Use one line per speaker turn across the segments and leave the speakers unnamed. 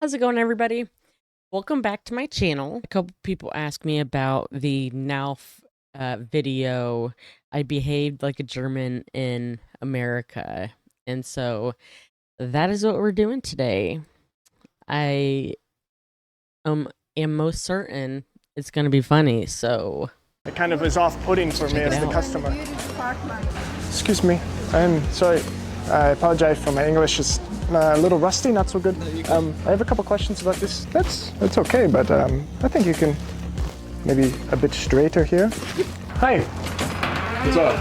How's it going, everybody? Welcome back to my channel. A couple people asked me about the Nalf video. I behaved like a German in America. And so that is what we're doing today. I am most certain it's going to be funny, so...
It kind of is off-putting for me as the customer.
Department.
Excuse me, I'm sorry. I apologize for my English. It's a little rusty, not so good. I have a couple questions about this. That's okay, but I think you can maybe a bit straighter here. Hi.
What's up?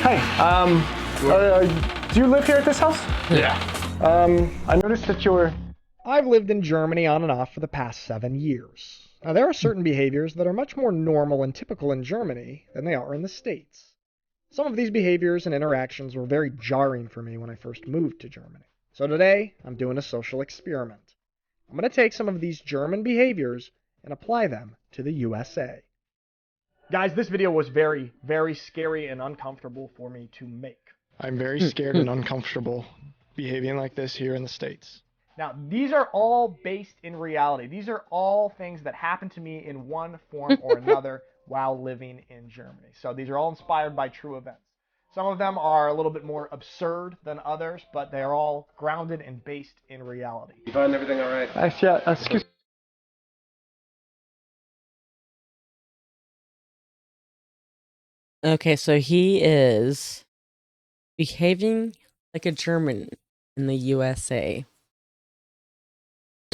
Hi. Do you live here at this house?
Yeah.
I noticed that I've lived in Germany on and off for the past 7 years. Now, there are certain behaviors that are much more normal and typical in Germany than they are in the States. Some of these behaviors and interactions were very jarring for me when I first moved to Germany. So today, I'm doing a social experiment. I'm going to take some of these German behaviors and apply them to the USA. Guys, this video was very, very scary and uncomfortable for me to make. I'm very scared and uncomfortable behaving like this here in the States. Now, these are all based in reality. These are all things that happened to me in one form or another while living in Germany. So these are all inspired by true events. Some of them are a little bit more absurd than others, but they are all grounded and based in reality.
You find everything all right?
Yeah, excuse me.
Okay, so he is behaving like a German in the USA.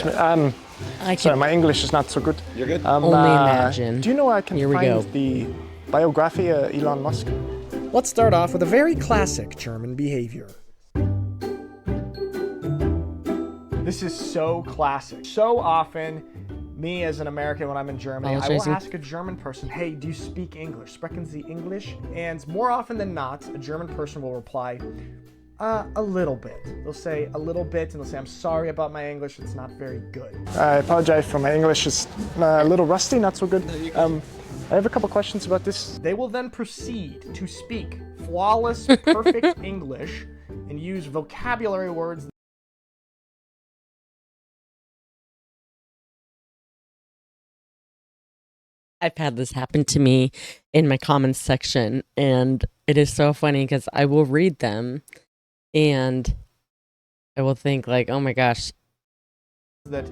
Sorry, my English is not so good.
You're good?
Only imagine.
Do you know where I can
Here we
find
go.
the biography of Elon Musk? Let's start off with a very classic German behavior. This is so classic. So often, me as an American, when I'm in Germany, I will
Apologizing.
ask a German person, hey, do you speak English? Sprechen Sie English? And more often than not, a German person will reply, a little bit. They'll say a little bit, and they'll say, I'm sorry about my English, it's not very good. I apologize for my English, it's a little rusty, not so good. I have a couple questions about this. They will then proceed to speak flawless, perfect English and use vocabulary words.
I've had this happen to me in my comments section, and it is so funny because I will read them and I will think like, oh my gosh,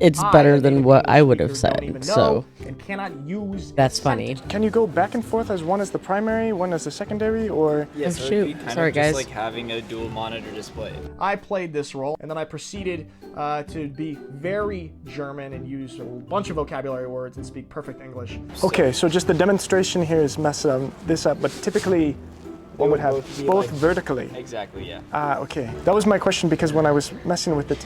it's better than what I would have said. So
and cannot use
that's funny.
Can you go back and forth as one as the primary, one as the secondary, or?
Yeah,
Oh,
so
shoot.
it'd be kind
Sorry,
of just
guys.
like having a dual monitor display.
I played this role, and then I proceeded to be very German and use a bunch of vocabulary words and speak perfect English. Okay, so just the demonstration here is messing this up, but typically one would have
be
both
like-
vertically.
Exactly, yeah.
Okay. That was my question because when I was messing with it,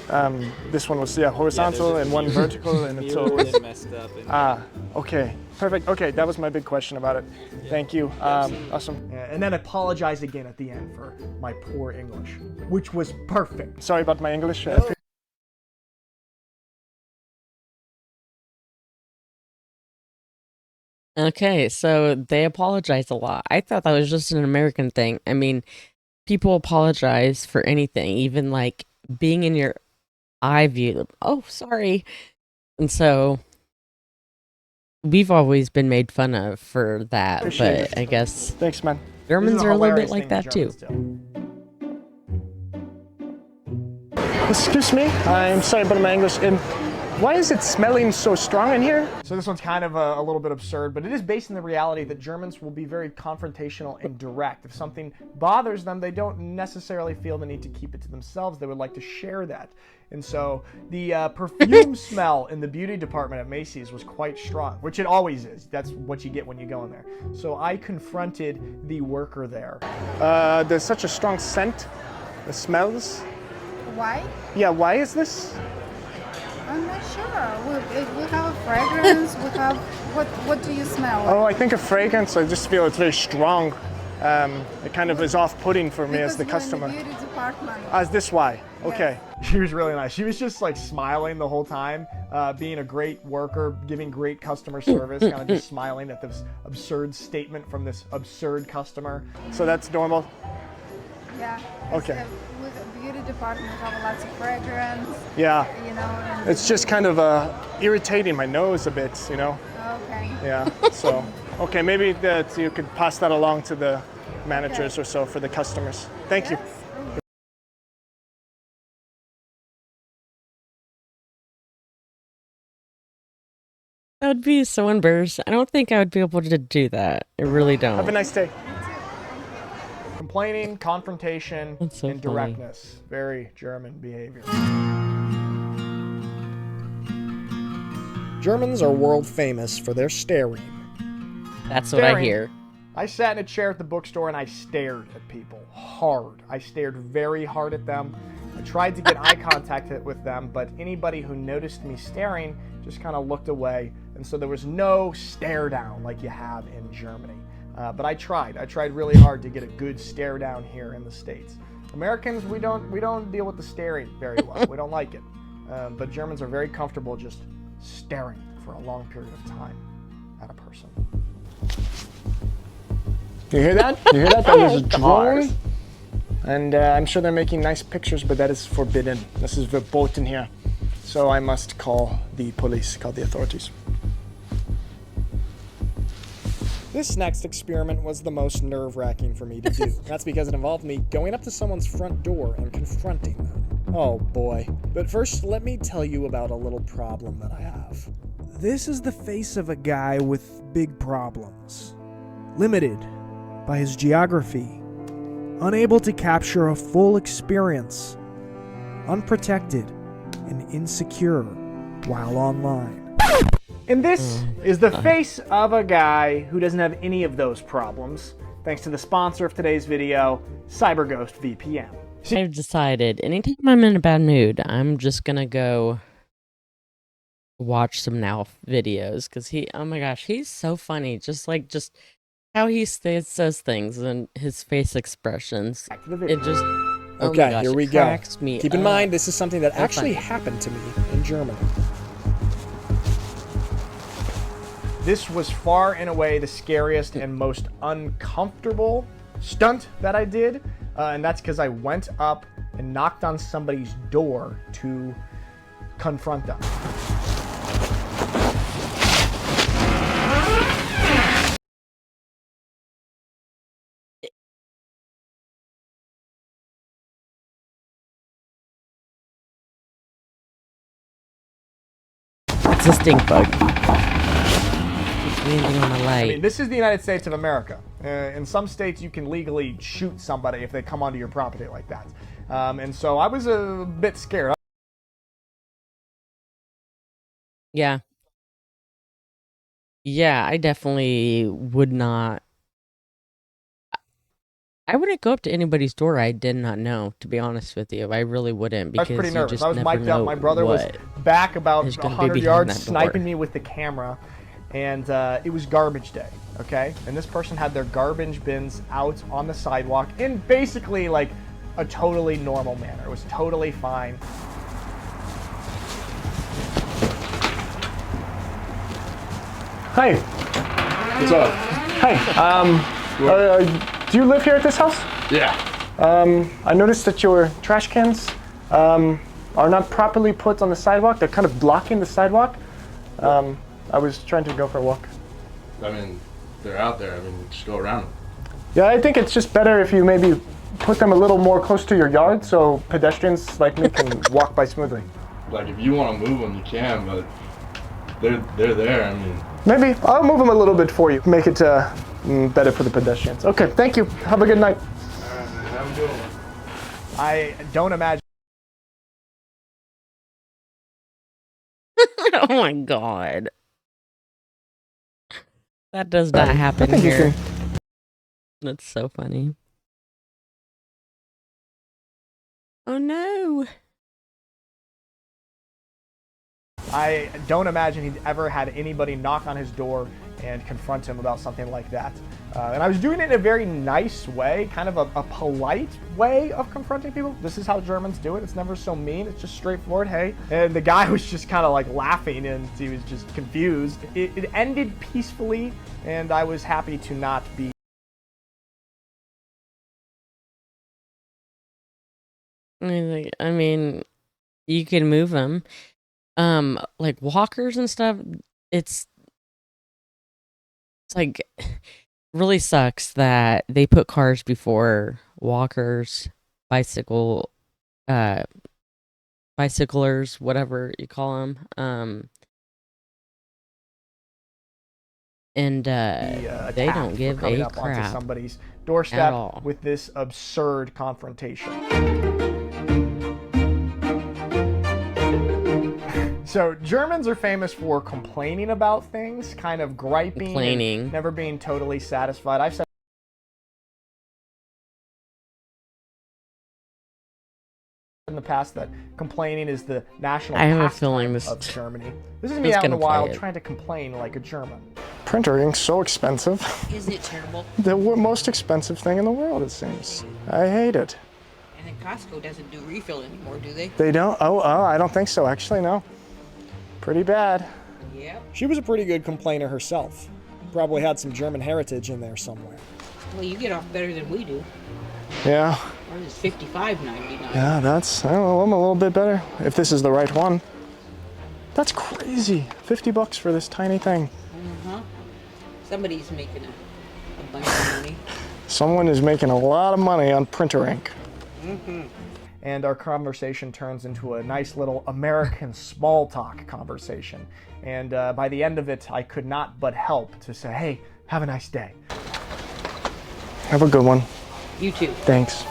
this one was horizontal
there's a
and one
few-
vertical, and it's
Few
so.
that messed up. And,
Okay, perfect. Okay, that was my big question about it. Thank you. Awesome. And then apologize again at the end for my poor English, which was perfect. Sorry about my English.
Okay, so they apologize a lot. I thought that was just an American thing. I mean, people apologize for anything, even like being in your eye view. Oh, sorry. And so we've always been made fun of for that,
Appreciate
but I guess
Thanks, man.
Germans are a little bit like that too.
Excuse me. I'm sorry about my English. Why is it smelling so strong in here? So this one's kind of a little bit absurd, but it is based in the reality that Germans will be very confrontational and direct. If something bothers them, they don't necessarily feel the need to keep it to themselves. They would like to share that. And so the perfume smell in the beauty department at Macy's was quite strong, which it always is. That's what you get when you go in there. So I confronted the worker there. There's such a strong scent. The smells.
Why?
Yeah, why is this?
I'm not sure. We have a fragrance. We have what do you smell?
Oh, I think a fragrance. I just feel it's very strong. It kind of is off-putting for me as the customer.
Because we're in the beauty department.
Is this why? Okay. She was really nice. She was just like smiling the whole time, being a great worker, giving great customer service, kind of just smiling at this absurd statement from this absurd customer. So that's normal.
Yeah.
Okay.
With a beauty department have lots of fragrance.
Yeah.
You know. And
It's just kind of irritating my nose a bit, you know?
okay.
Yeah, so, okay, maybe that you could pass that along to the managers or so for the customers. Thank you.
Yes.
That would be so embarrassing. I don't think I would be able to do that. I really don't.
Have a nice day. Complaining, confrontation,
That's so
and
funny.
directness. Very German behavior. Germans are world famous for their staring.
That's what I
Staring.
hear.
I sat in a chair at the bookstore and I stared at people hard. I stared very hard at them. I tried to get eye contact with them, but anybody who noticed me staring just kind of looked away. And so there was no stare down like you have in Germany. But I tried. I tried really hard to get a good stare down here in the States. Americans, we don't deal with the staring very well. We don't like it. But Germans are very comfortable just staring for a long period of time at a person. You hear that? You hear that? That was a drone. And I'm sure they're making nice pictures, but that is forbidden. This is verboten here. So I must call the police, call the authorities. This next experiment was the most nerve-wracking for me to do. That's because it involved me going up to someone's front door and confronting them. Oh boy. But first, let me tell you about a little problem that I have. This is the face of a guy with big problems. Limited by his geography. Unable to capture a full experience. Unprotected and insecure while online. And this is the face of a guy who doesn't have any of those problems, thanks to the sponsor of today's video, CyberGhost VPN.
I've decided anytime I'm in a bad mood, I'm just gonna go watch some Nalf videos because oh my gosh, he's so funny. Just how he says things and his face expressions.
Back to the video.
It just
Okay,
oh my gosh,
here we
it
go.
cracks me
Keep in
up.
mind, this is something that
So
actually
funny.
happened to me in Germany. This was far and away the scariest and most uncomfortable stunt that I did, and that's because I went up and knocked on somebody's door to confront them.
It's a stink bug. It's landing on my
I mean,
light.
this is the United States of America. In some states, you can legally shoot somebody if they come onto your property like that. And so I was a bit scared.
Yeah. Yeah, I definitely would not. I wouldn't go up to anybody's door I did not know, to be honest with you. I really wouldn't,
I
because
was pretty
you
nervous.
just
I was
never
mic'd up.
know
My brother was
what
back about
is gonna be
100
behind
yards,
that door.
sniping me with the camera. And it was garbage day, okay? And this person had their garbage bins out on the sidewalk in basically like a totally normal manner. It was totally fine. Hi.
What's up?
Hi. Do you live here at this house?
Yeah.
I noticed that your trash cans are not properly put on the sidewalk. They're kind of blocking the sidewalk. I was trying to go for a walk.
I mean, they're out there. I mean, just go around them.
Yeah, I think it's just better if you maybe put them a little more close to your yard so pedestrians like me can walk by smoothly.
Like, if you want to move them, you can, but they're there. I mean,
Maybe. I'll move them a little bit for you. Make it better for the pedestrians. Okay, thank you. Have a good night.
have a good one.
I don't imagine.
Oh my god. That does not happen
think you
here. That's so funny. Oh no.
I don't imagine he'd ever had anybody knock on his door and confront him about something like that. And I was doing it in a very nice way, kind of a polite way of confronting people. This is how Germans do it. It's never so mean. It's just straightforward, hey. And the guy was just kind of like laughing and he was just confused. It ended peacefully and I was happy to not be
I mean, you can move them. Like walkers and stuff. It's it's like really sucks that they put cars before walkers, bicycle, uh, bicyclers, whatever you call them. And they don't
Attacked for
give
coming
a
up onto
crap
somebody's
at
doorstep
all.
with this absurd confrontation. So Germans are famous for complaining about things, kind of griping,
Complaining.
and never being totally satisfied. I've said in the past that complaining is the national
I have a
pastime
feeling this
of Germany. This is me
is
out in the
gonna play
wild
it.
trying to complain like a German. Printer ink's so expensive.
Isn't it terrible?
The most expensive thing in the world, it seems. I hate it.
And then Costco doesn't do refill anymore, do they?
They don't? Oh, I don't think so. Actually, no. Pretty bad.
Yep.
She was a pretty good complainer herself. Probably had some German heritage in there somewhere.
Well, you get off better than we do.
Yeah.
Ours is $55.99.
Yeah, that's, I don't know, I'm a little bit better. If this is the right one. That's crazy. $50 for this tiny thing.
Uh-huh. Somebody's making a bunch of money.
Someone is making a lot of money on printer ink. Mm-hmm. And our conversation turns into a nice little American small talk conversation. And by the end of it, I could not but help to say, hey, have a nice day. Have a good one.
You too.
Thanks.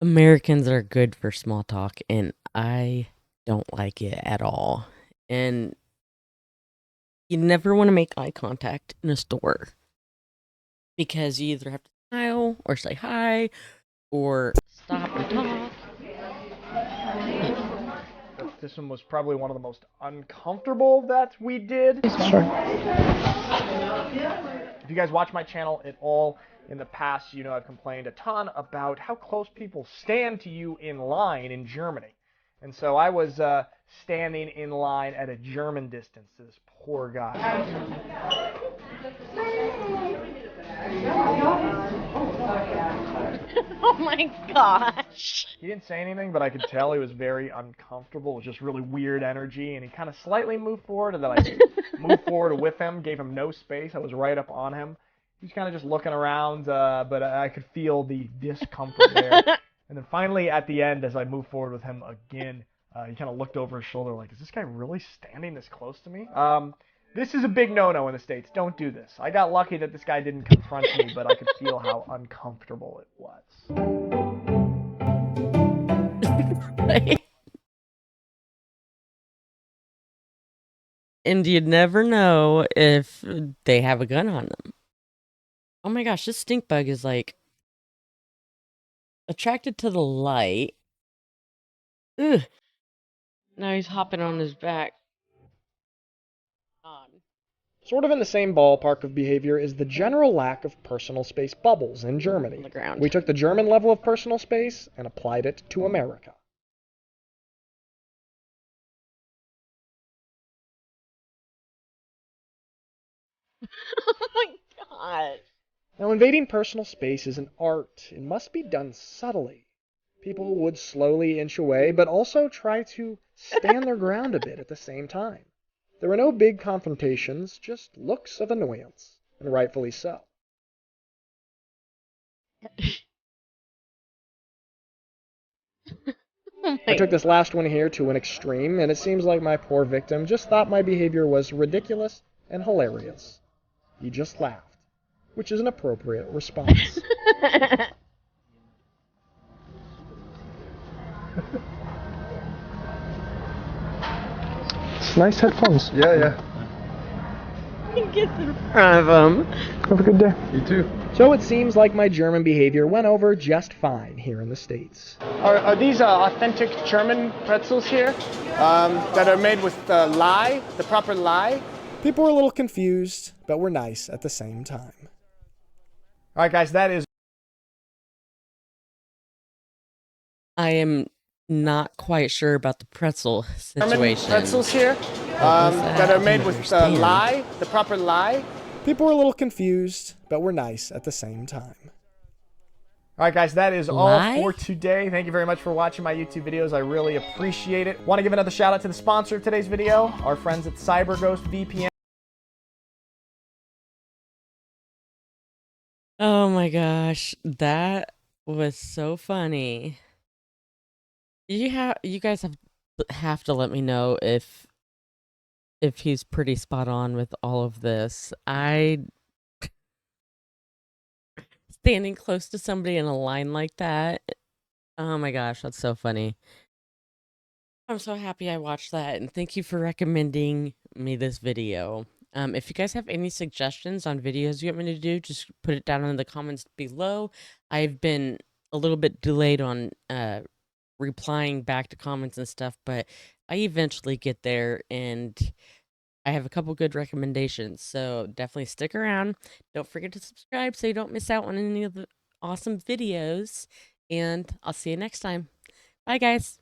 Americans are good for small talk, and I don't like it at all. And you never want to make eye contact in a store because you either have to smile or say hi or stop and talk.
This one was probably one of the most uncomfortable that we did. Sure. If you guys watch my channel at all in the past, you know I've complained a ton about how close people stand to you in line in Germany. And so I was standing in line at a German distance to this poor guy.
Oh my gosh.
He didn't say anything, but I could tell he was very uncomfortable. It was just really weird energy, and he kind of slightly moved forward, and then I moved forward with him, gave him no space. I was right up on him. He was kind of just looking around, but I could feel the discomfort there. And then finally, at the end, as I moved forward with him again, he kind of looked over his shoulder like, is this guy really standing this close to me? This is a big no-no in the States. Don't do this. I got lucky that this guy didn't confront me, but I could feel how uncomfortable it was.
And you'd never know if they have a gun on them. Oh my gosh, this stink bug is like attracted to the light. Ugh. Now he's hopping on his back.
Sort of in the same ballpark of behavior is the general lack of personal space bubbles in Germany.
On the ground.
We took the German level of personal space and applied it to America.
Oh my god.
Now, invading personal space is an art. It must be done subtly. People would slowly inch away, but also try to stand their ground a bit at the same time. There were no big confrontations, just looks of annoyance, and rightfully so. I took this last one here to an extreme, and it seems like my poor victim just thought my behavior was ridiculous and hilarious. He just laughed, which is an appropriate response. It's nice headphones.
Yeah.
He gets in front of him.
Have a good day.
You too.
So it seems like my German behavior went over just fine here in the States. Are these authentic German pretzels here that are made with lye, the proper lye? People were a little confused, but were nice at the same time. All right, guys, that is...
I am not quite sure about the pretzel situation.
Pretzels here that are made with lye, the proper lye. People were a little confused, but we're nice at the same time. All right, guys, that is all for today. Thank you very much for watching my YouTube videos. I really appreciate it. Want to give another shout out to the sponsor of today's video, our friends at CyberGhost VPN.
Oh my gosh, that was so funny. You guys have to let me know if he's pretty spot on with all of this. Standing close to somebody in a line like that. Oh my gosh, that's so funny. I'm so happy I watched that, and thank you for recommending me this video. If you guys have any suggestions on videos you want me to do, just put it down in the comments below. I've been a little bit delayed on replying back to comments and stuff, but I eventually get there, and I have a couple good recommendations, so definitely stick around. Don't forget to subscribe so you don't miss out on any of the awesome videos, and I'll see you next time. Bye, guys.